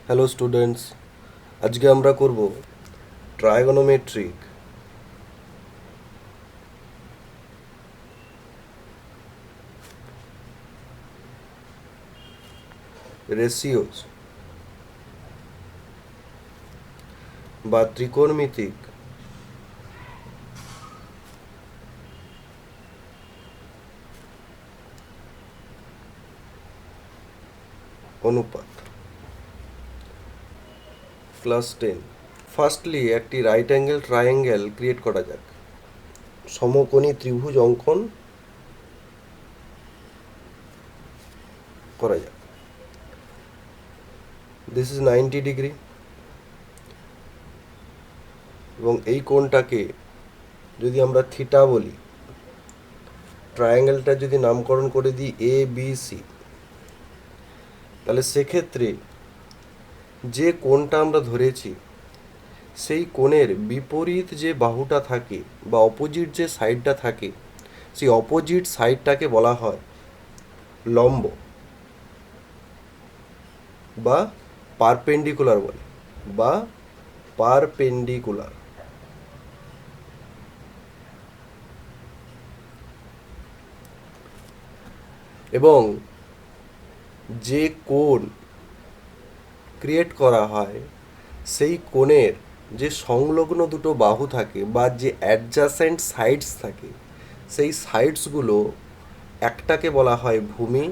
Hello students, আজকে আমরা করব ট্রাইগোনোমেট্রিক রেশিওস বা ত্রিকোণমিতিক অনুপাত। ক্লাস 10। ফার্স্টলি একটি রাইট অ্যাঙ্গেল ট্রায়াঙ্গেল ক্রিয়েট করা যাক। সমকোণী ত্রিভুজ অঙ্কন করা যাক। দিস ইজ 90 ডিগ্রি এবং এই কোণটাকে যদি আমরা থিটা বলি, ট্রায়াঙ্গেলটা যদি নামকরণ করে দিই এ বি সি, তাহলে সেক্ষেত্রে যে কোণটা আমরা ধরেছি সেই কোণের বিপরীত যে বাহুটা থাকে বা অপোজিট যে সাইডটা থাকে, সেই অপোজিট সাইডটাকে বলা হয় লম্ব বা পারপেন্ডিকুলার বলে বা পারপেন্ডিকুলার। এবং যে কোণ ক্রিয়েট করা হয় সেই কোণের যে সংলগ্ন দুটো বাহু থাকে বা যে অ্যাডজাসেন্ট সাইডস থাকে, সেই সাইডসগুলো একটাকে বলা হয় ভূমি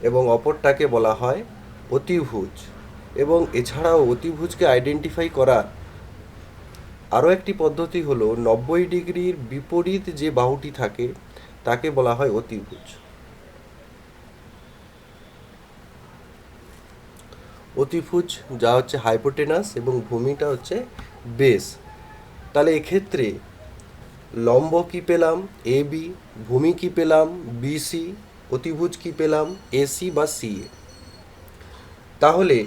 এবং অপরটাকে বলা হয় অতিভুজ। এবং এছাড়াও অতিভুজকে আইডেন্টিফাই করার আরও একটি পদ্ধতি হলো 90 ডিগ্রির বিপরীত যে বাহুটি থাকে তাকে বলা হয় অতিভুজ। অতিভুজ যা হচ্ছে হাইপোটেনাস এবং ভূমিটা হচ্ছে বেস। তাহলে এক্ষেত্রে লম্ব কি পেলাম এ বি, ভূমি কি পেলাম বিসি, অতিভুজ কি পেলাম এসি বা সিএ। তাহলে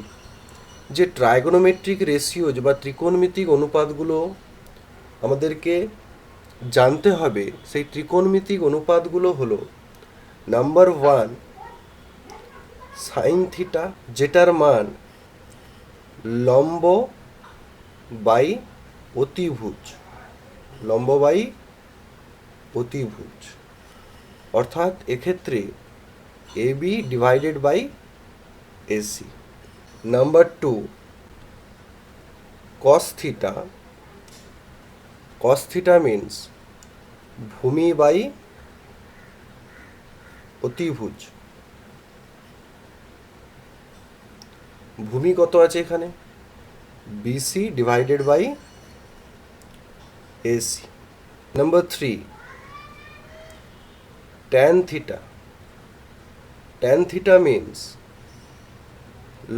যে ট্রাইগোনোমেট্রিক রেশিওজ বা ত্রিকোণমিতিক অনুপাতগুলো আমাদেরকে জানতে হবে, সেই ত্রিকোণমিতিক অনুপাতগুলো হলো নাম্বার 1 সাইন থিটা, যেটার মান লম্ব বাই অতিভুজ, লম্ব বাই অতিভুজ, অর্থাৎ এক্ষেত্রে A B divided by AC. Number 2 cos theta, cos theta means ভূমি বাই অতিভুজ। ভূমি কত আছে এখানে BC divided by AC. Number 3 tan theta, tan theta means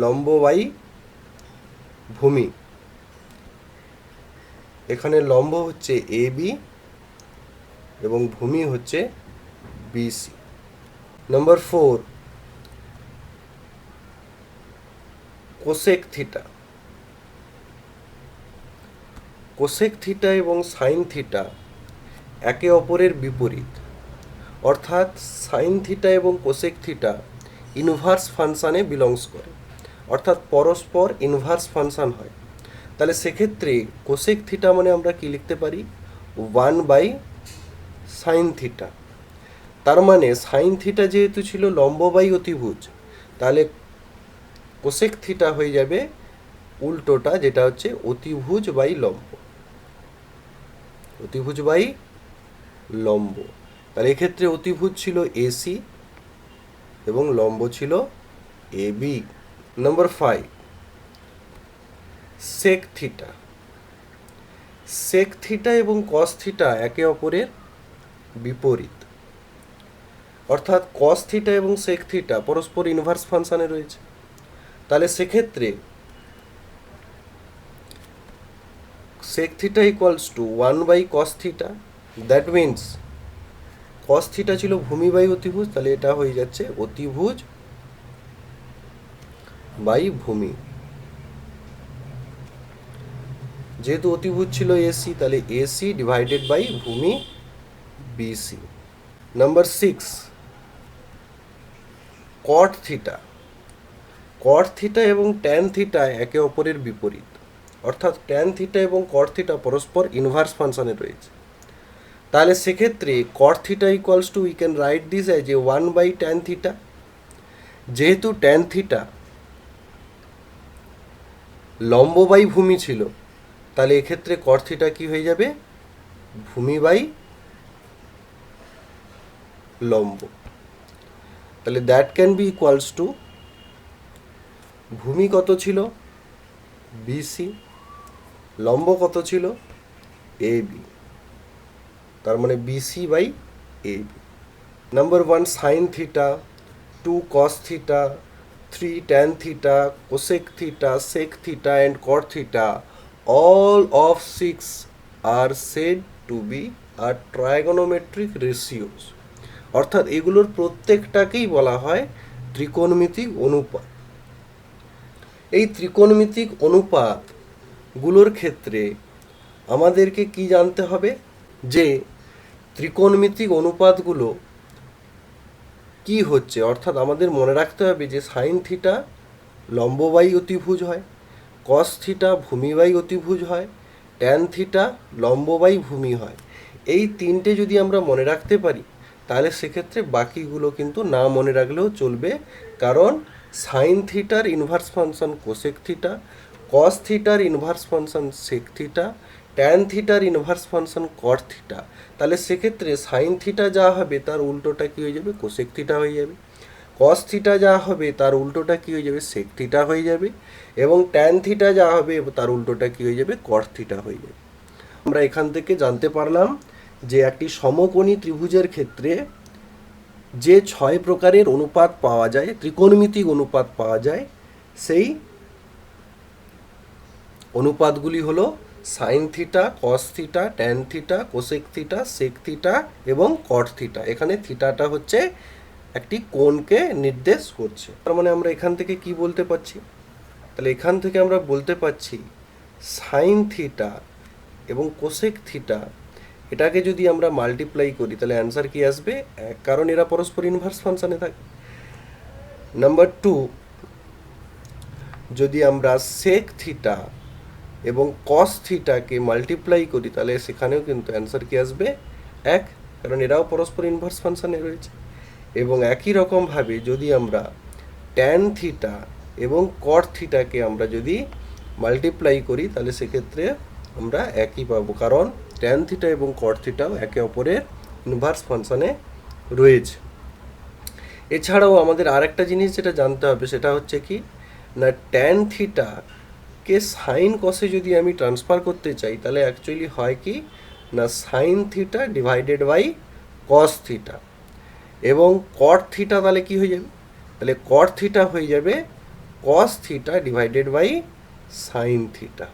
লম্ব বাই ভূমি। এখানে লম্ব হচ্ছে এ বি এবং ভূমি হচ্ছে BC. Number 4 cosec theta, cosec theta এবং সাইন থিটা একে অপরের বিপরীত, অর্থাৎ সাইন থিটা এবং কোসেক থিটা ইনভার্স ফাংশানে বিলংস করে, অর্থাৎ পরস্পর ইনভার্স ফাংশান হয়। তাহলে সেক্ষেত্রে কোসেক থিটা মানে আমরা কি লিখতে পারি 1 বাই সাইন থিটা। তার মানে সাইন থিটা যেহেতু ছিল লম্ব বাই অতিভুজ, তাহলে কোসেক থিটা হয়ে যাবে উল্টোটা, যেটা হচ্ছে অতিভুজ বাই লম্ব, অতিভুজ বাই লম্ব। তাহলে এক্ষেত্রে অতিভুজ ছিল এসি এবং লম্ব ছিল A B. Number 5 sec theta, sec theta এবং কস থিটা একে অপরের বিপরীত, অর্থাৎ কস থিটা এবং সেক থিটা পরস্পর ইনভার্স ফাংশানে রয়েছে। তাহলে সেক্ষেত্রে sec theta equals to 1 by cos theta, that means cos theta ছিল ভূমি বাই অতিভুজ, তাহলে এটা হয়ে যাচ্ছে অতিভুজ বাই ভূমি। যেহেতু অতিভুজ ছিল এসি, তাহলে এসি ডিভাইডেড বাই ভূমি BC. Number 6 cot theta, cot theta এবং ট্যান থিটা একে অপরের বিপরীত, অর্থাৎ ট্যান থিটা এবং কট থিটা পরস্পর ইনভার্স ফাংশনে রয়েছে। তাহলে সেক্ষেত্রে কট theta equals two we can write this as a 1/tan theta. যেহেতু ট্যান থিটা লম্ব বাই ভূমি ছিল, তাহলে এক্ষেত্রে কট থিটা কি হয়ে যাবে, ভূমি বাই লম্ব। তাহলে that can be equals to, ভূমি কত ছিল, বিসি, লম্ব কত ছিল, এ বি, তার মানে BC by A B. Number 1 sine theta, 2 cos theta, 3 tan theta, cosec theta, sec theta and cot theta, all of 6 are said to be are trigonometric ratios, অর্থাৎ এগুলোর প্রত্যেকটাকেই বলা হয় ত্রিকোণমিতিক অনুপাত। এই ত্রিকোণমিতিক অনুপাতগুলোর ক্ষেত্রে আমাদেরকে কি জানতে হবে, যে ত্রিকোণমিতিক অনুপাতগুলো কি হচ্ছে, অর্থাৎ আমাদের মনে রাখতে হবে যে সাইন থিটা লম্ববাই অতিভুজ হয়, কস থিটা ভূমিবাই অতিভুজ হয়, ট্যান থিটা লম্ববাই ভূমি হয়। এই তিনটে যদি আমরা মনে রাখতে পারি, তাহলে সেক্ষেত্রে বাকিগুলো কিন্তু না মনে রাখলেও চলবে, কারণ সাইন থিটার inverse function cosec theta, cos থিটার inverse function sec theta, tan থিটার ইনভার্স ফাংশন কট থিটা। তাহলে সেক্ষেত্রে সাইন থিটা যা হবে তার উল্টোটা কী হয়ে যাবে, কোসেক থিটা হয়ে যাবে। কস থিটা যা হবে তার উল্টোটা কী হয়ে যাবে, সেক থিটা হয়ে যাবে। এবং ট্যান থিটা যা হবে তার উল্টোটা কী হয়ে যাবে, কট থিটা হয়ে যাবে। আমরা এখান থেকে জানতে পারলাম যে একটি সমকোণী ত্রিভুজের ক্ষেত্রে যে 6 প্রকারের অনুপাত পাওয়া যায়, ত্রিকোণমিতিক অনুপাত পাওয়া যায়, সেই অনুপাতগুলি হলো sine theta, cos theta, tan theta, cosec theta, sec theta এবং কট থিটা। এখানে থিটাটা হচ্ছে একটি কোণকে নির্দেশ করছে। তার মানে আমরা এখান থেকে কি বলতে পারছি, তাহলে এখান থেকে আমরা বলতে পারছি সাইন থিটা এবং কোসেক থিটা এটাকে যদি আমরা মাল্টিপ্লাই করি তাহলে অ্যান্সার কি আসবে, কারণ এরা পরস্পর ইনভার্স ফাংশনে থাকে। নাম্বার 2, যদি আমরা সেক থিটা এবং কস থিটাকে মাল্টিপ্লাই করি তাহলে সেখানেও কিন্তু অ্যান্সার কি আসবে, 1, কারণ এরাও পরস্পর ইনভার্স ফাংশনে রয়েছে। এবং একই রকমভাবে যদি আমরা ট্যান থিটা এবং কট থিটাকে আমরা যদি মাল্টিপ্লাই করি তাহলে সেক্ষেত্রে আমরা একই পাবো, কারণ ট্যান থিটা এবং কট থিটাও একে অপরের ইনভার্স ফাংশনে রয়েছে। এছাড়াও আমাদের আরেকটা জিনিস যেটা জানতে হবে সেটা হচ্ছে কি না, ট্যান থিটাকে সাইন কসে যদি আমি ট্রান্সফার করতে চাই তাহলে অ্যাকচুয়ালি হয় কি না, sine theta divided by cos theta. এবং কট থিটা তাহলে কি হয়ে যাবে, তাহলে কট থিটা হয়ে যাবে cos theta divided by sine theta,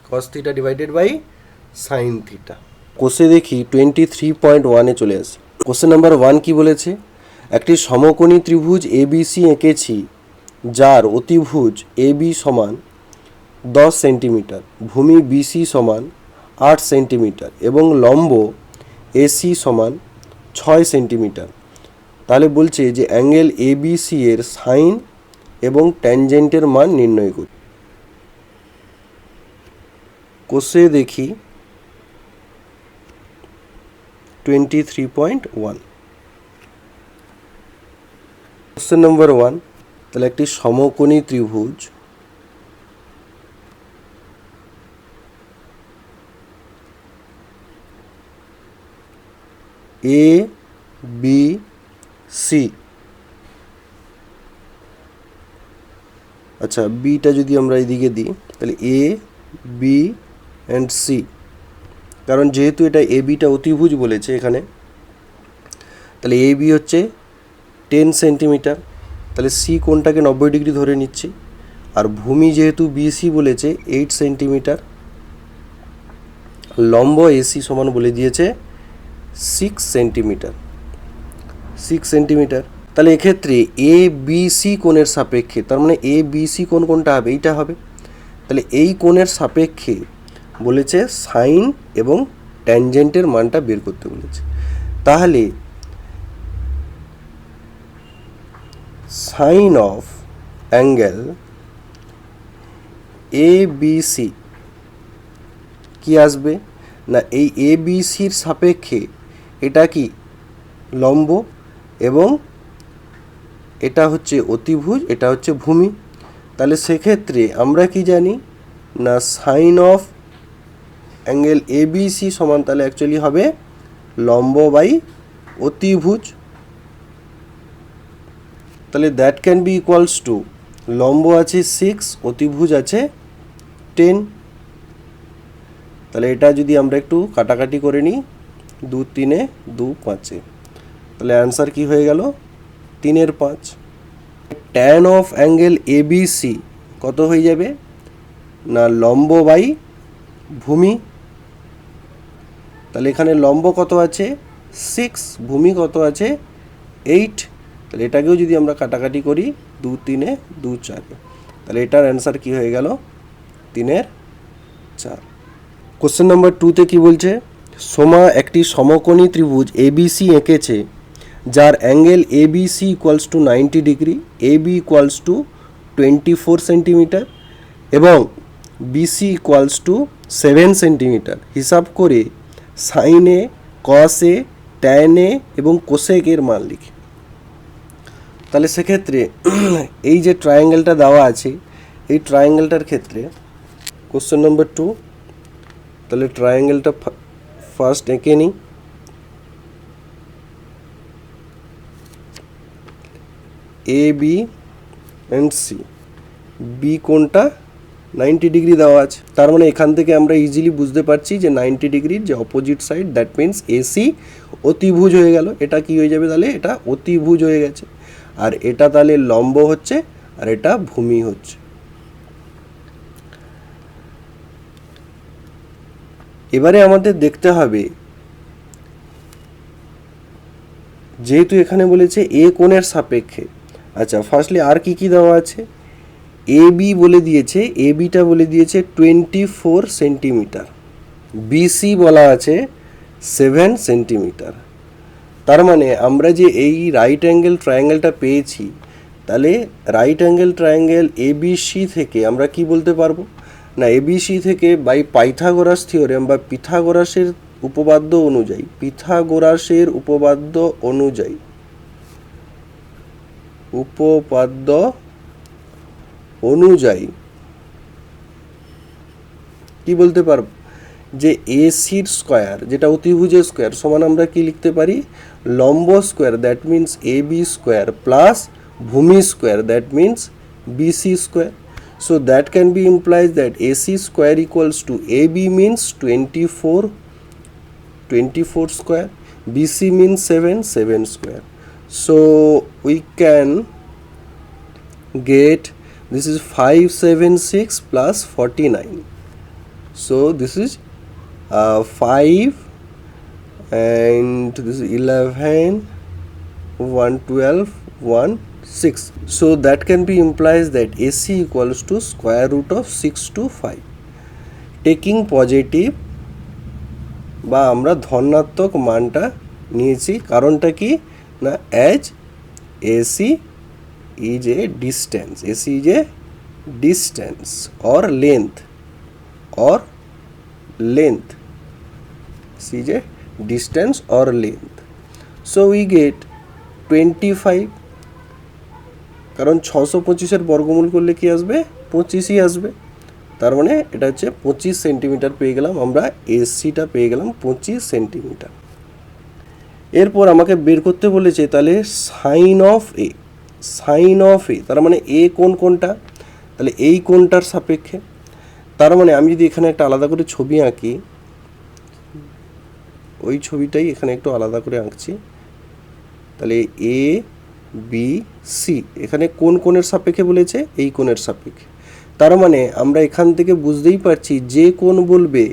cos theta divided by sine theta. কোষে দেখি 23.1-এ চলে আসি। কোশ্চেন নাম্বার 1 কি বলেছে, একটি সমকোণী ত্রিভুজ এবিসি এঁকেছি যার অতিভুজ এবি সমান 10 সেন্টিমিটার, ভূমি বিসি সমান 8 সেন্টিমিটার এবং লম্ব এসি সমান 6 সেন্টিমিটার। তাহলে বলছে যে অ্যাঙ্গেল এবিসি এর সাইন এবং ট্যানজেন্টের মান নির্ণয় করি। কোষে দেখি 23.1। কোশ্চেন নাম্বার 1, তাহলে একটি সমকোণী ত্রিভুজ এ বি সি, আচ্ছা বিটা যদি আমরা এদিকে দিই তাহলে এ বি অ্যান্ড সি, কারণ যেহেতু এটা এ বিটা অতিভুজ বলেছে এখানে, তাহলে এ বি হচ্ছে 10 সেন্টিমিটার, তাহলে সি কোণটাকে 90 ডিগ্রি ধরে নিচ্ছি। আর ভূমি যেহেতু বিসি বলেছে 8 সেন্টিমিটার, লম্ব এসি সমান বলে দিয়েছে 6 সেন্টিমিটার, 6 সেন্টিমিটার। তাহলে এক্ষেত্রে এ বি সি কোণের সাপেক্ষে, তার মানে এ বি সি কোণ কোনটা হবে, এইটা হবে। তাহলে এই কোণের সাপেক্ষে বলেছে সাইন এবং ট্যানজেন্টের মানটা বের করতে বলেছে। তাহলে sine of angle A B C কি আসবে না এই এ বি সির সাপেক্ষে এটা কি লম্ব এবং এটা হচ্ছে অতিভুজ, এটা হচ্ছে ভূমি। তাহলে সেক্ষেত্রে আমরা কি জানি না sine of angle A B C সমান তাহলে অ্যাকচুয়ালি হবে লম্ব বাই অতিভুজ। তাহলে that can be equals to লম্ব আছে 6, অতিভুজ আছে 10। তাহলে এটা যদি আমরা একটু কাটাকাটি করে নিই 2 3 2 5, তাহলে অ্যান্সার কি হয়ে গেল 3 5। Tan of angle A B C কত হয়ে যাবে না লম্ব বাই ভূমি। তাহলে এখানে লম্ব কত আছে 6, ভূমি কত আছে 8। তাহলে এটাকেও যদি আমরা কাটাকাটি করি 2 3 2 4, তাহলে এটার অ্যান্সার কি হয়ে গেল 3 4। কোশ্চেন নাম্বার 2তে কি বলছে সোমা একটি সমকোণী ত্রিভুজ এবিসি এঁকেছে যার angle ABC equals to 90 degree, AB equals to 24 centimetre এবং বিসি ইকুয়ালস টু 7 সেন্টিমিটার। হিসাব করে সাইনে, কসে, ট্যানে এবং কোসেকের মান লিখি। তাহলে সেক্ষেত্রে এই যে ট্রায়াঙ্গেলটা দেওয়া আছে এই ট্রায়াঙ্গেলটার ক্ষেত্রে কোশ্চেন নম্বর 2, তাহলে ট্রায়াঙ্গেলটা ফার্স্ট এঁকে নিই। এ বি অ্যান্ড সি, বি কোনটা 90 ডিগ্রি দেওয়া আছে, তার মানে এখান থেকে আমরা ইজিলি বুঝতে পারছি যে 90 ডিগ্রির যে opposite side that means AC অতিভুজ হয়ে গেল। এটা কি হয়ে যাবে তাহলে এটা অতিভুজ হয়ে গেছে, আর এটা তাহলে লম্ব হচ্ছে আর এটা ভূমি হচ্ছে। এবারে আমাদের দেখতে হবে যেহেতু এখানে বলেছে এ কোণের সাপেক্ষে, আচ্ছা ফার্স্টলি আর কি কি দেওয়া আছে এ বি বলে দিয়েছে, এ বিটা বলে দিয়েছে 24 সেন্টিমিটার, বিসি বলা আছে 7 সেন্টিমিটার। তার মানে আমরা যে এই রাইট অ্যাঙ্গেল ট্রায়াঙ্গেলটা পেয়েছি তাহলে রাইট অ্যাঙ্গেল ট্রায়াঙ্গেল এবিসি থেকে আমরা কি বলতে পারবো না এবিসি থেকে বাই পাইথাগোরাস থিওরেম বা পিথাগোরাসের উপপাদ্য অনুযায়ী, পিথাগোরাসের উপপাদ্য অনুযায়ী কি বলতে পারবো যে এসির স্কোয়ার যেটা অতিভুজের স্কোয়ার সমান আমরা কি লিখতে পারি লম্ব square that means A B square plus ভূমি square that means BC square. So that can be implies that AC square equals to AB means 24 square, BC means 7 square. So we can get this is 576 plus 49. So this is 5 and this is 11, 112, 1 6. So that can be implies that AC equals to square root of 6 to 5. Taking positive বা আমরা ধনাত্মক মানটা নিয়েছি কারণটা কি না as AC is a distance, AC is a distance or length, AC is a distance or length. So we get 25, কারণ 625-এর বর্গমূল করলে কি আসবে 25ই আসবে, তার মানে এটা হচ্ছে 25 সেন্টিমিটার পেয়ে গেলাম আমরা, এসিটা পেয়ে গেলাম 25 সেন্টিমিটার। এরপর আমাকে বের করতে বলেছে তাহলে সাইন অফ এ, তার মানে এ কোনটা তাহলে এই কোণটার সাপেক্ষে। তার মানে আমি যদি এখানে একটা আলাদা করে ছবি আঁকি, ওই ছবিটাই এখানে একটু আলাদা করে আঁকছি, তাহলে এ বি সি এখানে কোন কোণের সাপেক্ষে বলেছে এই কোণের সাপেক্ষে। তার মানে আমরা এখান থেকে বুঝতেই পারছি যে কোণ বলবে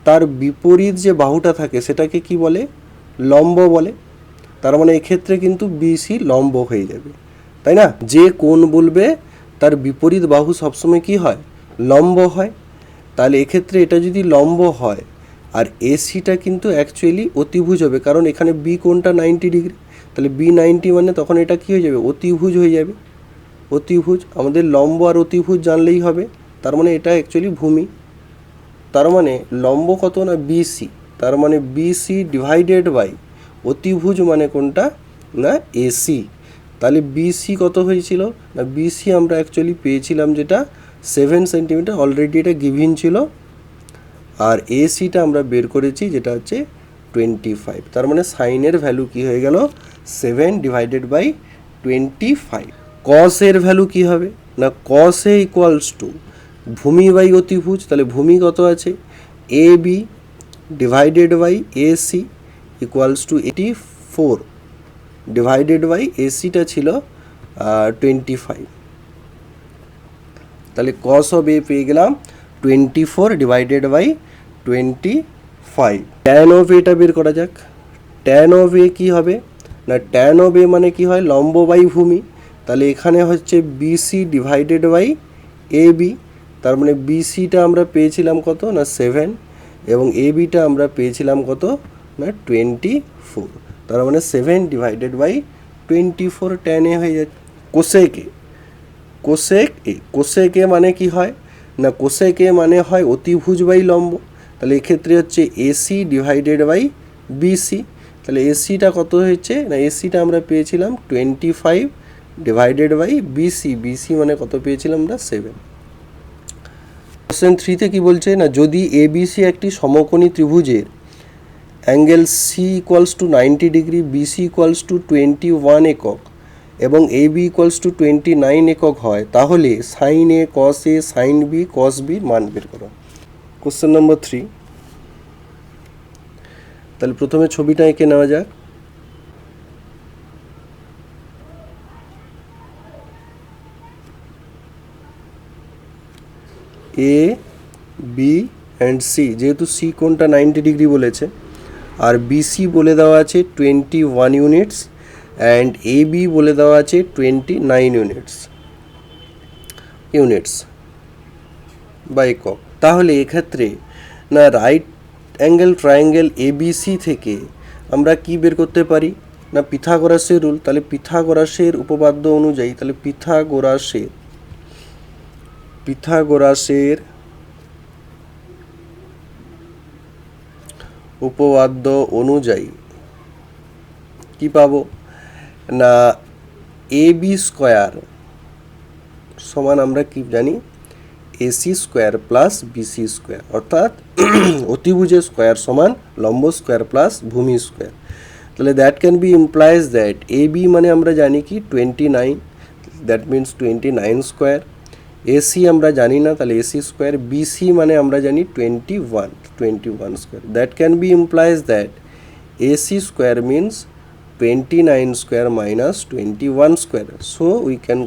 তার বিপরীত যে বাহুটা থাকে সেটাকে কি বলে লম্ব বলে। তার মানে এক্ষেত্রে কিন্তু বিসি লম্ব হয়ে যাবে, তাই না? যে কোণ বলবে তার বিপরীত বাহু সবসময় কি হয় লম্ব হয়। তাহলে এক্ষেত্রে এটা যদি লম্ব হয় আর এসিটা কিন্তু অ্যাকচুয়ালি অতিভুজ হবে, কারণ এখানে বি কোণটা 90 ডিগ্রি, তাহলে বি 90 মানে তখন এটা কি হয়ে যাবে অতিভুজ হয়ে যাবে। অতিভুজ, আমাদের লম্ব আর অতিভুজ জানলেই হবে, তার মানে এটা অ্যাকচুয়ালি ভূমি। তার মানে লম্ব কত না বিসি, তার মানে বিসি ডিভাইডেড বাই অতিভুজ মানে কোনটা না এসি। তাহলে বিসি কত হয়েছিল না বিসি আমরা অ্যাকচুয়ালি পেয়েছিলাম যেটা 7 সেন্টিমিটার, অলরেডি এটা গিভিন ছিল। আর এসিটা আমরা বের করেছি যেটা হচ্ছে 25। তার মানে সাইনের ভ্যালু কি হয়ে গেল 7 ডিভাইডেড বাই 25। কস এর ভ্যালু কি হবে না কস এ ইকুয়ালস টু ভূমি বাই অতিভুজ, তাহলে ভূমি কত আছে A B divided by AC equals to 84 divided by এসিটা ছিল 25। তাহলে কস অফ এ পেয়ে গেলাম 24 ডিভাইডেড বাই 25। ট্যান অফ এটা বের করা যাক। ট্যান অফ এ কী হবে না ট্যান অফ এ মানে কি হয় লম্ব বাই ভূমি, তাহলে এখানে হচ্ছে BC divided by A B, তার মানে বিসিটা আমরা পেয়েছিলাম কত না 7 এবং এ বিটা আমরা পেয়েছিলাম কত না 24, তার মানে 7 ডিভাইডেড বাই 24 ট্যান এ হয়ে যাচ্ছে। কোসেক এ, কোসেক এ মানে কি হয় না কোসেক এ মানে হয় অতিভুজ বাই লম্ব, তাহলে এক্ষেত্রে হচ্ছে এসি ডিভাইডেড বাই বিসি, তাহলে এসিটা কত হয়েছে না এসিটা আমরা পেয়েছিলাম 25 ডিভাইডেড বাই বিসি, বিসি মানে কত পেয়েছিলাম আমরা 7। কোশ্চেন 3তে কি বলছে না যদি এবিসি একটি সমকোণী ত্রিভুজের angle C equals to 90 degree, BC equals to 21 একক এবং এ বি ইকুয়ালস টু 29 একক হয়, তাহলে সাইন এ কস এ সাইন বি কস বির মান বের করো। কোশ্চেন নম্বর 3, তাহলে প্রথমে ছবিটা এঁকে নেওয়া যাক। এ বি অ্যান্ড সি, যেহেতু সি কোণটা 90 ডিগ্রি বলেছে আর বিসি বলে দেওয়া আছে 21 ইউনিটস অ্যান্ড এ বি বলে দেওয়া আছে 29 ইউনিটস বা একক, তাহলে এক্ষেত্রে না রাইট অ্যাঙ্গেল ট্রায়াঙ্গেল এবিসি থেকে আমরা কি বের করতে পারি না পিথাগোরাসের রুল, তাহলে পিথাগোরাসের উপপাদ্য অনুযায়ী, তাহলে পিথাগোরাসের উপপাদ্য অনুযায়ী কি পাবো না এ বি স্কোয়ার সমান আমরা কি জানি AC square plus BC square, অর্থাৎ অতিভুজের স্কোয়ার সমান লম্ব স্কোয়ার প্লাস ভূমি স্কোয়ার। তাহলে that can be implies that A B মানে আমরা জানি কি 29, দ্যাট মিনস 29 স্কোয়ার, এসি আমরা জানি না তাহলে এসি স্কোয়ার, বিসি মানে আমরা জানি 21 square, that can be implies that AC square means 29 square minus 21 square, so we can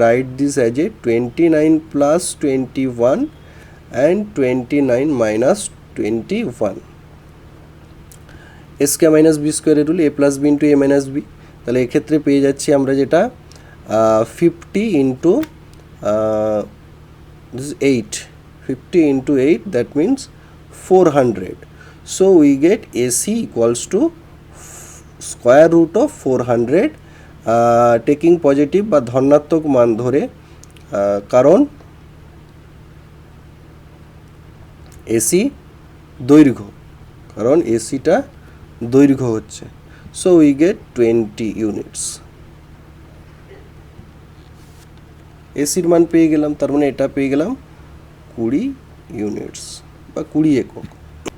write this as a 29 plus 21 and 29 minus 21, a square minus b square rule a plus b into a minus b, তাহলে এক্ষেত্রে পেয়ে যাচ্ছি আমরা যেটা 50 into 8 that means 400, so we get AC equals to square root of 400 taking positive বা ধনাত্মক মান ধরে, কারণ এসি দৈর্ঘ্য, কারণ এসিটা দৈর্ঘ্য হচ্ছে, সো উই গেট 20 ইউনিটস। এসির মান পেয়ে গেলাম, তার মানে এটা পেয়ে গেলাম 20 ইউনিটস বা 20 একক।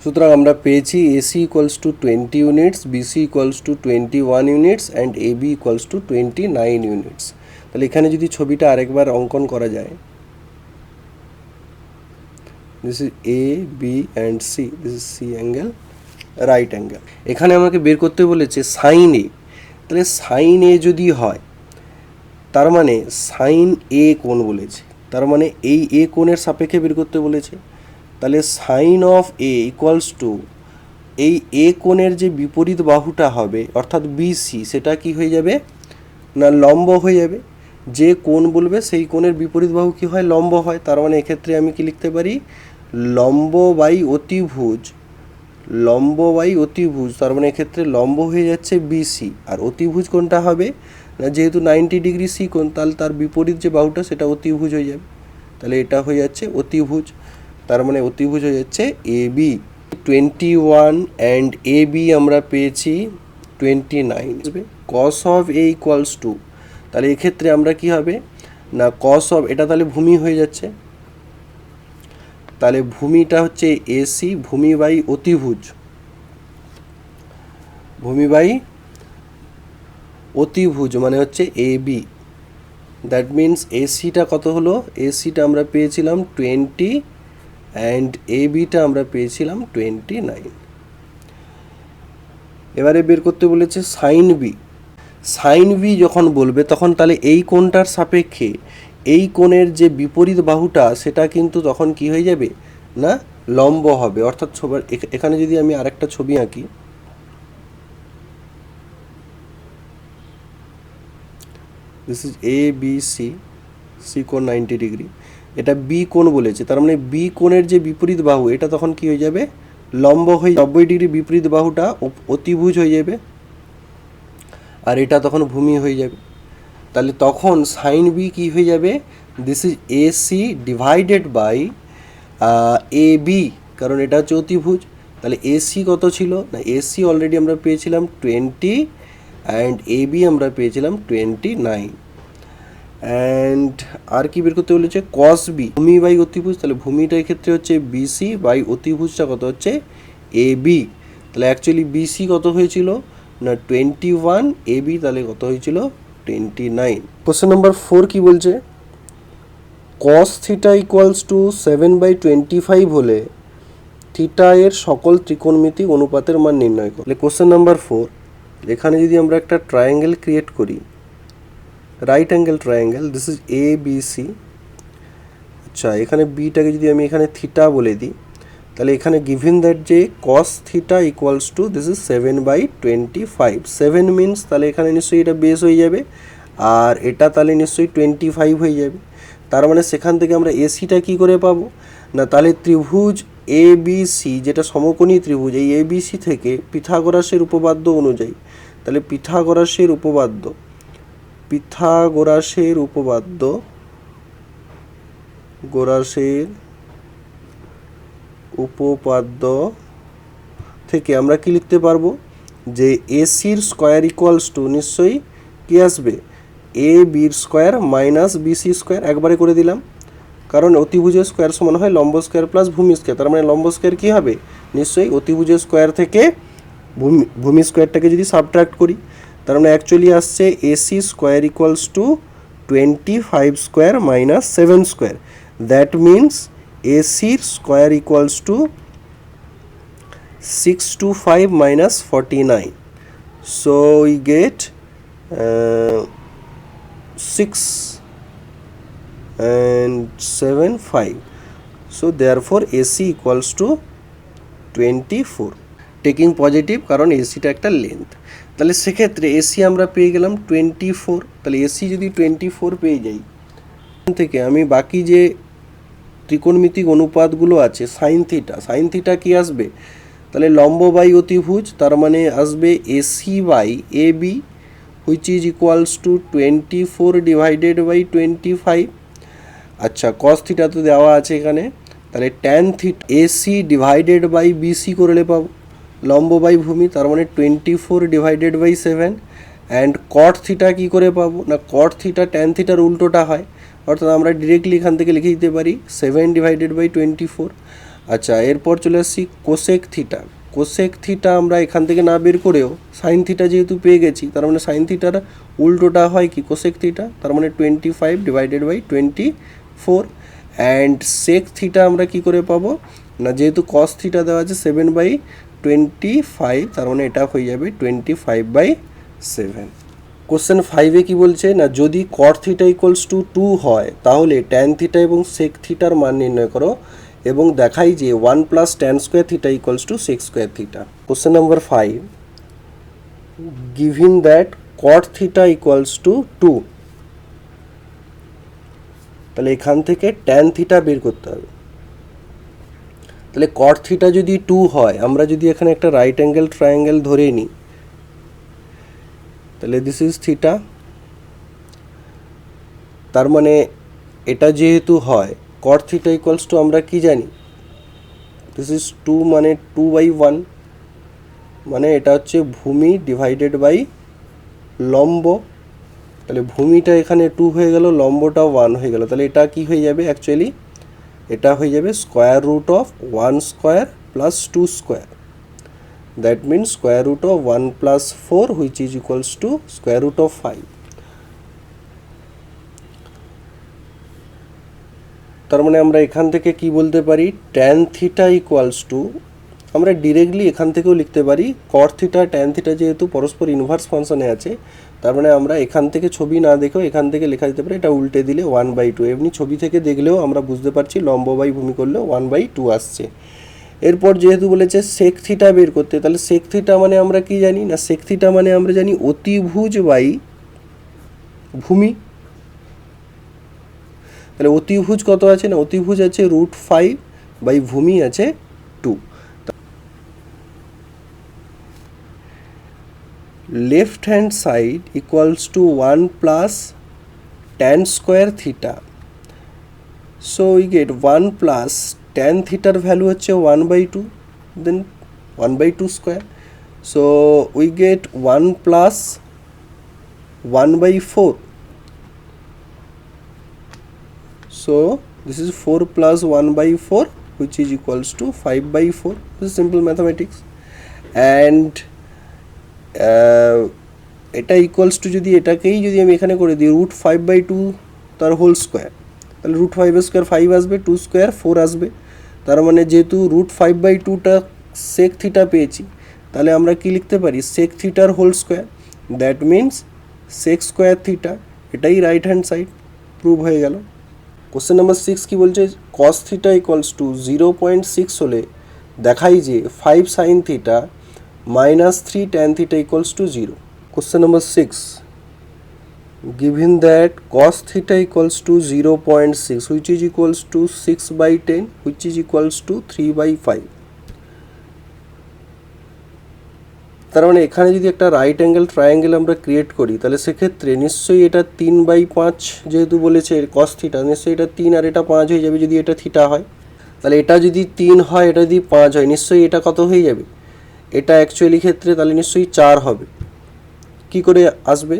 সুতরাং আমরা পেয়েছি AC equals to 20 units, BC equals to 21 units and A B equals to 29 units. তাহলে এখানে যদি ছবিটা আরেকবার অঙ্কন করা যায়, this is A B and C, this is C angle right angle. এখানে আমাকে বের করতে বলেছে সাইন এ, তাহলে সাইন এ যদি হয় তার মানে সাইন এ কোণ বলেছে, তার মানে এই এ কোণের সাপেক্ষে বের করতে বলেছে, তাহলে sine of A equals to এই এ কোণের যে বিপরীত বাহুটা হবে অর্থাৎ বিসি, সেটা কি হয়ে যাবে না লম্ব হয়ে যাবে, যে কোণ বলবে সেই কোণের বিপরীত বাহু কি হয় লম্ব হয়, তার মানে এক্ষেত্রে আমি কি লিখতে পারি লম্ব বাই অতিভুজ, তার মানে এক্ষেত্রে লম্ব হয়ে যাচ্ছে বিসি আর অতিভুজ কোনটা হবে না যেহেতু 90 ডিগ্রি সি কোণ, তাহলে তার বিপরীত যে বাহুটা সেটা অতিভুজ হয়ে যাবে, তাহলে এটা হয়ে যাচ্ছে অতিভুজ, তার মানে অতিভুজ হয়ে যাচ্ছে A B. 21 and A B আমরা পেয়েছি 29। Cos of A equals two, তাহলে এক্ষেত্রে আমরা কি হবে না কস অফ, এটা তাহলে ভূমি হয়ে যাচ্ছে, তাহলে ভূমিটা হচ্ছে এসি, ভূমি বাই অতিভুজ, ভূমি বাই অতিভুজ মানে হচ্ছে এ বি। দ্যাট মিনস এসিটা কত হলো, এসিটা আমরা পেয়েছিলাম 20 অ্যান্ড এ বিটা আমরা পেয়েছিলাম 29। এবারে বের করতে বলেছে সাইন বি। সাইন বি যখন বলবে তখন তাহলে এই কোণটার সাপেক্ষে এই কোণের যে বিপরীত বাহুটা সেটা কিন্তু তখন কি হয়ে যাবে না লম্ব হবে। অর্থাৎ এখানে যদি আমি আরেকটা ছবি আঁকি, this is A B C, C কোণ 90 ডিগ্রি, এটা বি কোণ বলেছে, তার মানে বি কোণের যে বিপরীত বাহু এটা তখন কি হয়ে যাবে লম্ব হয়ে 90 ডিগ্রি, বিপরীত বাহুটা অতিভুজ হয়ে যাবে আর এটা তখন ভূমি হয়ে যাবে। তাহলে তখন সাইন বি কী হয়ে যাবে, this is A C divided by A B, কারণ এটা হচ্ছে অতিভুজ। তাহলে এসি কত ছিল না, এসি অলরেডি আমরা পেয়েছিলাম 20 অ্যান্ড এ বি আমরা পেয়েছিলাম 29। অ্যান্ড আর কি বের করতে বলেছে কস বি, ভূমি বাই অতিভুজ, তাহলে ভূমিটা এক্ষেত্রে হচ্ছে বিসি বাই অতিভুজটা কত হচ্ছে এ বি। তাহলে অ্যাকচুয়ালি বিসি কত হয়েছিল না 21, এ বি তাহলে কত হয়েছিল 29। কোশ্চেন নাম্বার 4 কি বলছে, কস থিটা ইকুয়ালস টু 7/25 হলে থিটা এর সকল ত্রিকোণমিতিক অনুপাতের মান নির্ণয় করো। কোশ্চেন নাম্বার 4, এখানে যদি আমরা একটা ট্রায়াঙ্গেল ক্রিয়েট করি, right angle triangle, this is A B C. আচ্ছা, এখানে বিটাকে যদি আমি এখানে থিটা বলে দিই, তাহলে এখানে গিভেন দ্যাট যে cos theta equals to this is 7/25, 7 means তাহলে এখানে নিশ্চয়ই এটা বেস হয়ে যাবে আর এটা তাহলে নিশ্চয়ই 25 হয়ে যাবে। তার মানে সেখান থেকে আমরা এসিটা কী করে পাবো না, তাহলে ত্রিভুজ এ বি সি যেটা সমকোণী ত্রিভুজ, এই এ বি সি থেকে পিথাগোরাসের উপপাদ্য অনুযায়ী, তাহলে পিথাগোরাসের উপপাদ্য থেকে আমরা কি লিখতে পারবো যে এসির স্কোয়ার ইকুয়ালস টু নিশ্চয়ই কি আসবে এ বির স্কোয়ার মাইনাস বিসি স্কোয়ার, একবারে করে দিলাম, কারণ অতিভুজের স্কোয়ার সমান হয় লম্ব স্কোয়ার প্লাস ভূমি স্কোয়ার, তার মানে লম্ব স্কোয়ার কী হবে নিশ্চয়ই অতিভুজের স্কোয়ার থেকে ভূমি স্কোয়ারটাকে যদি সাবট্রাক্ট করি, তার মানে অ্যাকচুয়ালি আসছে AC square equals two 25 square minus 7 square, that means এসির square equals two 625 minus 49, so we get 6 and 7 5, so therefore AC equals to 24, taking positive কারণ এসিটা একটা লেন্থ। তাহলে সেক্ষেত্রে এসি আমরা পেয়ে গেলাম 24, তাহলে এসি যদি 24 পেয়ে যাই, থেকে আমি বাকি যে ত্রিকোণমিতিক অনুপাতগুলো আছে সাইন থিটা কি আসবে, তাহলে লম্ব বাই অতিভুজ, তার মানে আসবে AC by A B which is equals to 24 divided by 25। আচ্ছা, কস থিটা তো দেওয়া আছে এখানে, তাহলে tan theta AC divided by BC করলে পাবো লম্ব বাই ভূমি, তার মানে 24 divided by 7। And cot theta কী করে পাবো না, কট থিটা ট্যান থিটার উল্টোটা হয়, অর্থাৎ আমরা ডিরেক্টলি এখান থেকে লিখে দিতে পারি 7 ডিভাইডেড বাই 24। আচ্ছা, এরপর চলে আসছি কোসেক থিটা আমরা এখান থেকে না বের করেও সাইন থিটা যেহেতু পেয়ে গেছি, তার মানে সাইন থিটার উল্টোটা হয় কি কোসেক থিটা, তার মানে 25 divided by 24। And sec theta আমরা কি করে পাবো না, যেহেতু কস থিটা দেওয়া আছে 7/25, তার মানে এটা হয়ে যাবে 25/7। কোশ্চেন 5-এ কী বলছে না, যদি কট থিটা ইকুয়ালস টু 2 হয় তাহলে ট্যান থিটা এবং সেক থিটার মান নির্ণয় করো এবং দেখাই যে 1 plus tan square theta equals to sec square theta. Question number 5, given that cot theta equals to 2, তাহলে এখান থেকে ট্যান থিটা বের করতে হবে। তাহলে কট থিটা যদি 2 হয়, আমরা যদি এখানে একটা রাইট অ্যাঙ্গেল ট্রায়াঙ্গেল ধরে নিই, তাহলে দিস ইজ থিটা তার মানে এটা যেহেতু হয় কট থিটা ইকুয়ালস টু আমরা কি জানি, দিস ইজ 2 মানে 2/1, মানে এটা হচ্ছে ভূমি ডিভাইডেড বাই লম্ব। তাহলে ভূমিটা এখানে 2 হয়ে গেল, লম্বটাও 1 হয়ে গেল। তাহলে এটা কি হয়ে যাবে অ্যাকচুয়ালি, এটা হয়ে যাবে square root of 1 square plus 2 square, that means square root of 1 plus 4 which is equals to square root of 5। তার মানে আমরা এখান থেকে কি বলতে পারি, ট্যান থিটা ইকুয়ালস টু, আমরা ডিরেক্টলি এখান থেকেও লিখতে পারি কট থিটা ট্যান থিটা যেহেতু পরস্পর ইনভার্স ফাংশনে আছে, তার মানে আমরা এখান থেকে ছবি না দেখেও এখান থেকে লেখা যেতে পারে এটা উল্টে দিলে 1/2। এমনি ছবি থেকে দেখলেও আমরা বুঝতে পারছি লম্ব বাই ভূমি করলেও 1/2 আসছে। এরপর যেহেতু বলেছে সেক থিটা বের করতে, তাহলে সেক থিটা মানে আমরা কি জানি না, সেক থিটা মানে আমরা জানি অতিভুজ বাই ভূমি। তাহলে অতিভুজ কত আছে না, অতিভুজ আছে √5 বাই ভূমি আছে 2। Left hand side equals to 1 plus tan square theta. So we get 1 plus tan থিটার ভ্যালু হচ্ছে 1/2, দেন 1/2 square. So we get 1 plus 1/4. So this is 4 plus 1/4 which is equals to 5/4. This is simple mathematics. And এটা equals to যদি এটাকেই যদি আমি এখানে করে দিই √5/2 তার হোল স্কোয়ার, তাহলে √5² 5 আসবে, 2 স্কোয়ার 4 আসবে। তার মানে যেহেতু √5/2টা সেক থিটা পেয়েছি, তাহলে আমরা কি লিখতে পারি সেক থিটার whole square, that means sec square theta. এটাই রাইট হ্যান্ড সাইড, প্রুভ হয়ে গেল। কোশ্চেন নাম্বার 6 কি বলছে, কস থিটা ইকুয়ালস টু 0.6 হলে দেখাই যে 5 sine theta minus 3 tan theta equals to 0. Question number 6. Given that cos theta equals to 0.6 which is equals to 6/10 which is equals to 3/5. তার মানে এখানে যদি একটা রাইট অ্যাঙ্গেল ট্রায়াঙ্গেল আমরা ক্রিয়েট করি, তাহলে সেক্ষেত্রে নিশ্চয়ই এটা 3/5 যেহেতু বলেছে কস থিটা, নিশ্চয়ই এটা 3 আর এটা 5 হয়ে যাবে যদি এটা থিটা হয়। তাহলে এটা যদি 3 হয়, এটা যদি 5 হয়, নিশ্চয়ই এটা কত হয়ে যাবে, এটা অ্যাকচুয়ালি ক্ষেত্রে তাহলে নিশ্চয়ই 4 হবে। কি করে আসবে,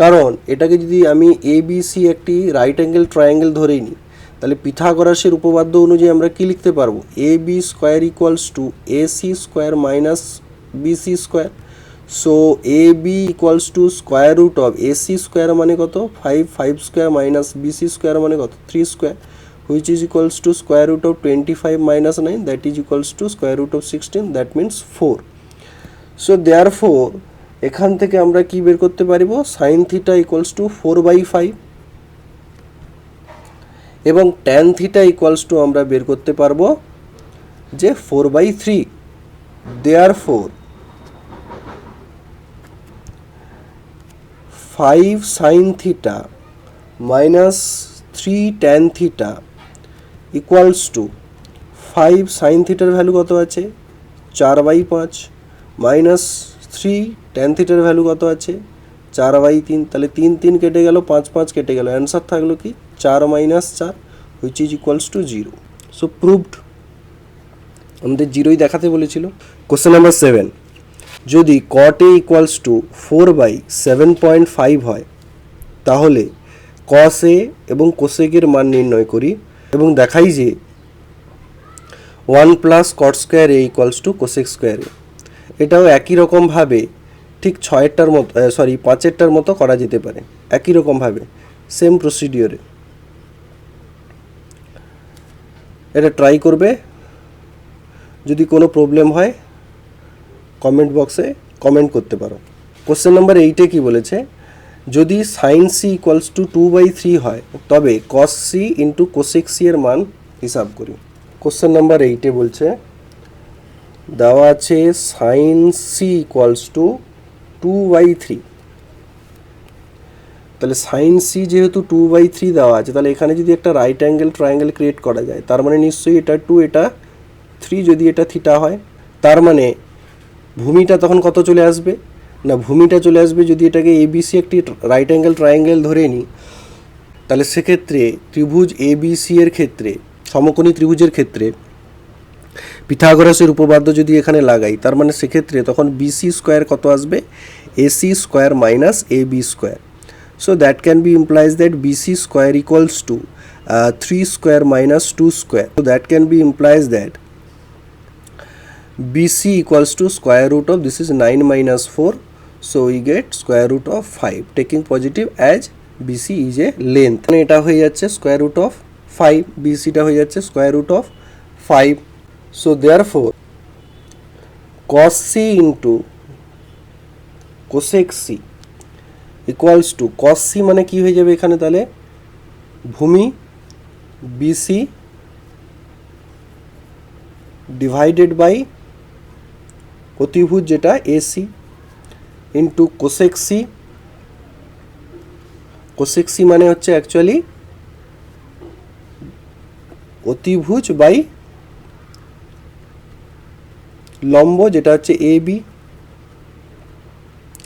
কারণ এটাকে যদি আমি ABC একটি রাইট অ্যাঙ্গেল ট্রায়াঙ্গেল ধরেই নিই, তাহলে পিথাগোরাসের উপপাদ্য অনুযায়ী আমরা কি লিখতে পারবো, AB square equals to AC square minus BC square. So AB equals to square root of AC square মানে কত 5, 5 স্কোয়ার মাইনাস BC স্কোয়ার মানে কত 3 square, which is equals to square root of 25 minus 9, that is equals to square root of 16, that means 4. So therefore এখান থেকে আমরা কি বের করতে পারব, sin theta equals to 4/5 এবং tan theta equals to আমরা বের করতে পারবো যে 4/3। therefore 5 sin theta minus 3 tan theta equals to 5 sine থিটার ভ্যালু কত আছে 4/5 মাইনাস 3 ট্যান থিটার ভ্যালু কত আছে 4/3। তাহলে 3 3 কেটে গেল, 5 5 কেটে গেল, অ্যান্সার থাকলো কি 4 - 4 which is equals two 0। So proved, আমাদের 0ই দেখাতে বলেছিল। কোশ্চেন নাম্বার 7, যদি cot A ইকুয়ালস টু 4/7.5 হয়, তাহলে cos A এবং cosec এর মান নির্ণয় করি এবং দেখাই যে 1 plus cot square A equals to cosec square A. এটাও একই রকমভাবে ঠিক 6এরটার মতো 5এরটার মতো করা যেতে পারে, একই রকমভাবে সেম প্রসিডিওরে। এটা ট্রাই করবে, যদি কোনো প্রবলেম হয় কমেন্ট বক্সে কমেন্ট করতে পারো। কোশ্চেন নাম্বার 8 কি বলেছে, যদি সাইন সি ইকুয়ালস টু 2/3 হয়, তবে cos C into cosec C এর মান হিসাব করি। কোশ্চেন নাম্বার 8 বলছে দেওয়া আছে সাইন সি ইকুয়ালস টু 2/3। তাহলে সাইন সি যেহেতু 2/3 দেওয়া আছে, তাহলে এখানে যদি একটা রাইট অ্যাঙ্গেল ট্রায়াঙ্গেল ক্রিয়েট করা যায়, তার মানে নিশ্চয়ই এটা 2 এটা 3 যদি এটা থিটা হয়, তার মানে ভূমিটা তখন কত চলে আসবে না, ভূমিটা চলে আসবে যদি এটাকে ABC একটি রাইট অ্যাঙ্গেল ট্রায়াঙ্গেল ধরে নিই, তাহলে সেক্ষেত্রে ত্রিভুজ এ বি সি এর ক্ষেত্রে, সমকোণী ত্রিভুজের ক্ষেত্রে পিথাগোরাসের উপপাদ্য যদি এখানে লাগাই, তার মানে সেক্ষেত্রে তখন বিসি স্কোয়ার কত আসবে, AC square minus A B square. So that can be implies that BC square equals to 3 square minus 2 square. So that can be implies that BC equals to square root of, this is 9 minus 4, so we get square root of 5, taking positive as BC is a length. মানে এটা হয়ে যাচ্ছে square root of 5, BC টা হয়ে যাচ্ছে square root of 5. So therefore cos C into cosec C equals to, cos C মানে কি হয়ে যাবে এখানে, তাহলে ভূমি BC ডিভাইডেড বাই অতিভুজ যেটা AC into cosec C. Cosec C মানে হচ্ছে অ্যাকচুয়ালি অতিভুজ বাই লম্ব যেটা হচ্ছে AB।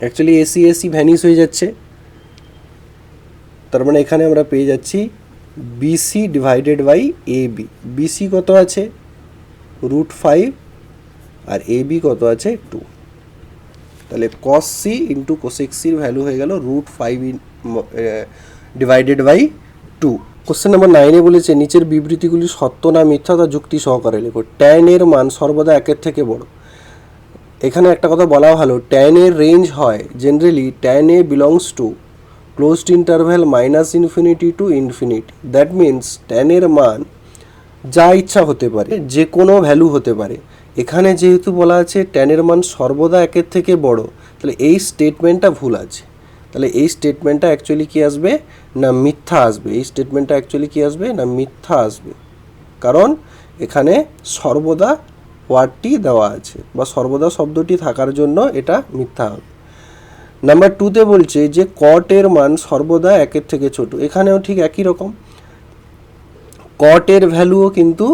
Actually AC AC vanish হয়ে যাচ্ছে, তার মানে এখানে আমরা পেয়ে যাচ্ছি BC divided by AB। BC কত আছে √5 আর AB কত আছে 2। তাহলে cos C ইন্টু কোসেক সির ভ্যালু হয়ে গেল √5 ডিভাইডেড বাই 2। কোশ্চেন নাম্বার 9 বলেছে নিচের বিবৃতিগুলি সত্য না মিথ্যা তা যুক্তি সহকারে লেখো। ট্যান এর মান সর্বদা 1 থেকে বড়। এখানে একটা কথা বলা ভালো, ট্যান এর রেঞ্জ হয় generally tan A belongs to closed interval -infinity to infinity. That means tan এর মান যা ইচ্ছা হতে পারে, যে কোনো ভ্যালু হতে পারে। এখানে যেহেতু বলা আছে ট্যানের মান সর্বদা 1 থেকে বড়, তাহলে এই স্টেটমেন্টটা ভুল আছে। তাহলে এই স্টেটমেন্টটা অ্যাকচুয়ালি কি আসবে না মিথ্যা আসবে। এই স্টেটমেন্টটা অ্যাকচুয়ালি কি আসবে না মিথ্যা আসবে, কারণ এখানে সর্বদা ওয়ার্ডটি দেওয়া আছে বা সর্বদা শব্দটি থাকার জন্য এটা মিথ্যা হবে। নাম্বার 2তে বলছে যে কট এর মান সর্বদা 1 থেকে ছোট। এখানেও ঠিক একই রকম, কট এর ভ্যালুও কিন্তু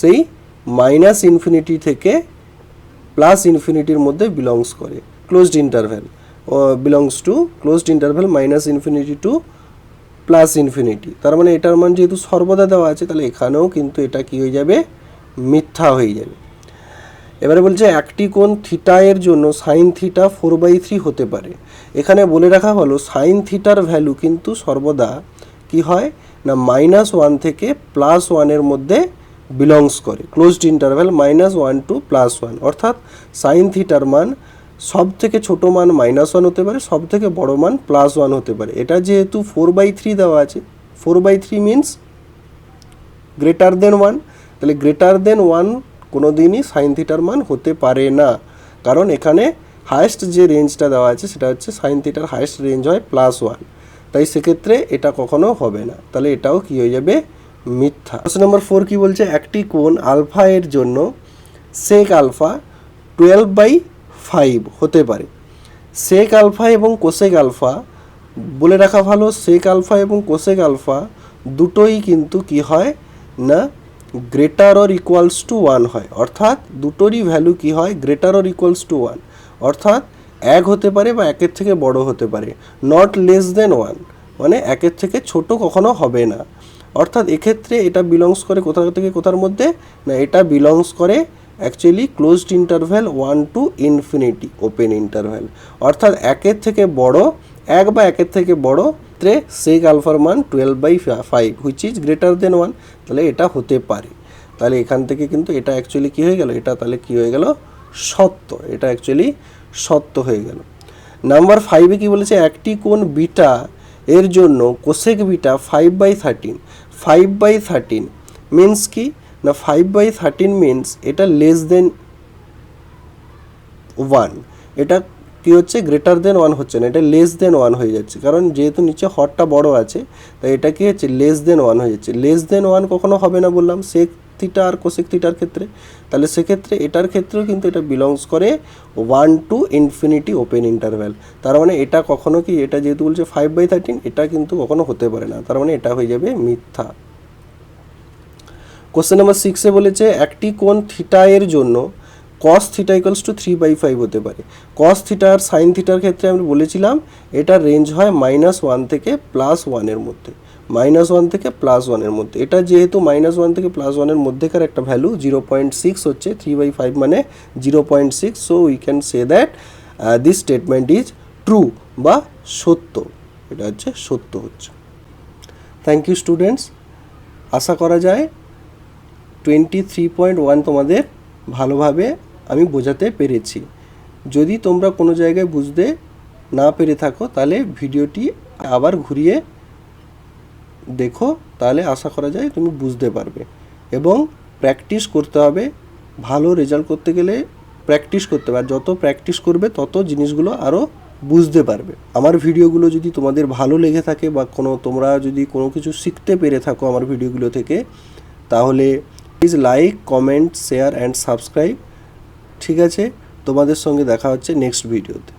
সেই -ইনফিনিটি থেকে +ইনফিনিটির মধ্যে বিলংস করে। Closed interval belongs to closed interval -infinity two +infinity. তার মানে এটার মান যেহেতু সর্বদা দেওয়া আছে, তাহলে এখানেও কিন্তু এটা কি হয়ে যাবে মিথ্যা হয়ে যাবে। এবারে বলছে একটি কোণ থিটা এর জন্য সাইন থিটা 4/3 হতে পারে। এখানে বলে রাখা হলো সাইন থিটার ভ্যালু কিন্তু সর্বদা কি হয় না -1 থেকে +1 এর মধ্যে বিলংস করে। ক্লোজড ইন্টারভ্যাল -1 টু +1, অর্থাৎ সাইন থিটার মান সব থেকে ছোট মান -1 হতে পারে, সব থেকে বড় মান +1 হতে পারে। এটা যেহেতু 4/3 দেওয়া আছে, 4/3 মিনস গ্রেটার দেন 1, তাহলে গ্রেটার দেন 1 কোনো দিনই সাইন থিটার মান হতে পারে না, কারণ এখানে হায়েস্ট যে রেঞ্জটা দেওয়া আছে সেটা হচ্ছে সাইন থিটার হায়েস্ট রেঞ্জ হয় +1, তাই সেক্ষেত্রে এটা কখনো হবে না। তাহলে এটাও কি হয়ে যাবে মিথ্যা। কোশ্চেন নাম্বার 4 কি বলছে, একটি কোণ আলফা এর জন্য সেক আলফা 12/5 হতে পারে। সেক আলফা এবং কোসেক আলফা বলে রাখা ভালো, সেক আলফা এবং কোসেক আলফা দুটোই কিন্তু কি হয় না গ্রেটার অর ইকুয়ালস টু 1 হয়, অর্থাৎ দুটোরই ভ্যালু কি হয় গ্রেটার অর ইকুয়ালস টু 1, অর্থাৎ 1 হতে পারে বা 1 থেকে বড় হতে পারে, নট লেস দেন 1, মানে 1 থেকে ছোট কখনো হবে না। অর্থাৎ এক্ষেত্রে এটা বিলংস করে কোথা থেকে কোথার মধ্যে না, এটা বিলংস করে actually closed interval 1 to infinity open interval, অর্থাৎ 1 থেকে বড় 1 বা 1 থেকে বড় ক্ষেত্রে সেক আলফার মান 12/5 হুইচ ইজ গ্রেটার দেন 1, তাহলে এটা হতে পারে। তাহলে এখান থেকে কিন্তু এটা অ্যাকচুয়ালি কী হয়ে গেল, এটা তাহলে কী হয়ে গেল সত্য, এটা অ্যাকচুয়ালি সত্য হয়ে গেল। নাম্বার 5-এ কী বলেছে, একটি কোণ বিটা এর জন্য কোসেক বিটা 5/13, 5/13 মিনস কি না 5/13 মিনস এটা লেস দেন 1, এটা কি হচ্ছে গ্রেটার দেন 1 হচ্ছে না, এটা লেস দেন 1 হয়ে যাচ্ছে, কারণ যেহেতু নিচে হরটা বড় আছে তাই এটা কি হচ্ছে লেস দেন 1 হয়ে যাচ্ছে। লেস দেন 1 কখনো হবে না বললাম সেক থিটা আর কোসেক থিটার ক্ষেত্রে, তাহলে সেক্ষেত্রে এটার ক্ষেত্রেও কিন্তু এটা বিলংস করে 1 টু ইনফিনিটি ওপেন ইন্টারভ্যাল, তার মানে এটা কখনো কি, এটা যেহেতু বলছে 5/13 এটা কিন্তু কখনো হতে পারে না, তার মানে এটা হয়ে যাবে মিথ্যা। কোশ্চেন নাম্বার 6-এ বলেছে একটি কোণ থিটা এর জন্য cos থিটা ইকুয়ালস টু 3/5 হতে পারে। cos থিটা আর সাইন থিটার ক্ষেত্রে আমি বলেছিলাম এটা রেঞ্জ হয় -1 থেকে +1 এর মধ্যে। -1 থেকে +1 মধ্যে। এটা যেহেতু -1 থেকে +1 মধ্যেকার একটা ভ্যালু 0.6 হচ্ছে, 3/5 মানে 0.6, so we can say that this statement is true বা সত্য, এটা হচ্ছে সত্য হচ্ছে। Thank you students. আশা করা যায় 23.1 তোমাদের ভালোভাবে আমি বোঝাতে পেরেছি। যদি তোমরা কোনো জায়গায় বুঝতে না পেরে থাকো তাহলে ভিডিওটি আবার ঘুরিয়ে দেখো, তাহলে আশা করা যায় তুমি বুঝতে পারবে। এবং প্র্যাকটিস করতে হবে, ভালো রেজাল্ট করতে গেলে প্র্যাকটিস করতে হবে, আর যত প্র্যাকটিস করবে তত জিনিসগুলো আরও বুঝতে পারবে। আমার ভিডিওগুলো যদি তোমাদের ভালো লেগে থাকে বা তোমরা যদি কোনো কিছু শিখতে পেরে থাকো আমার ভিডিওগুলো থেকে, তাহলে please like, comment, share and subscribe. ঠিক আছে, তোমাদের সঙ্গে দেখা হচ্ছে নেক্সট ভিডিওতে।